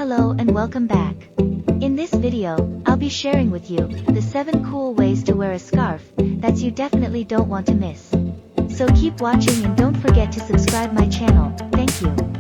Hello and welcome back. In this video, I'll be sharing with you the 7 cool ways to wear a scarf that you definitely don't want to miss. So keep watching and don't forget to subscribe my channel. Thank you.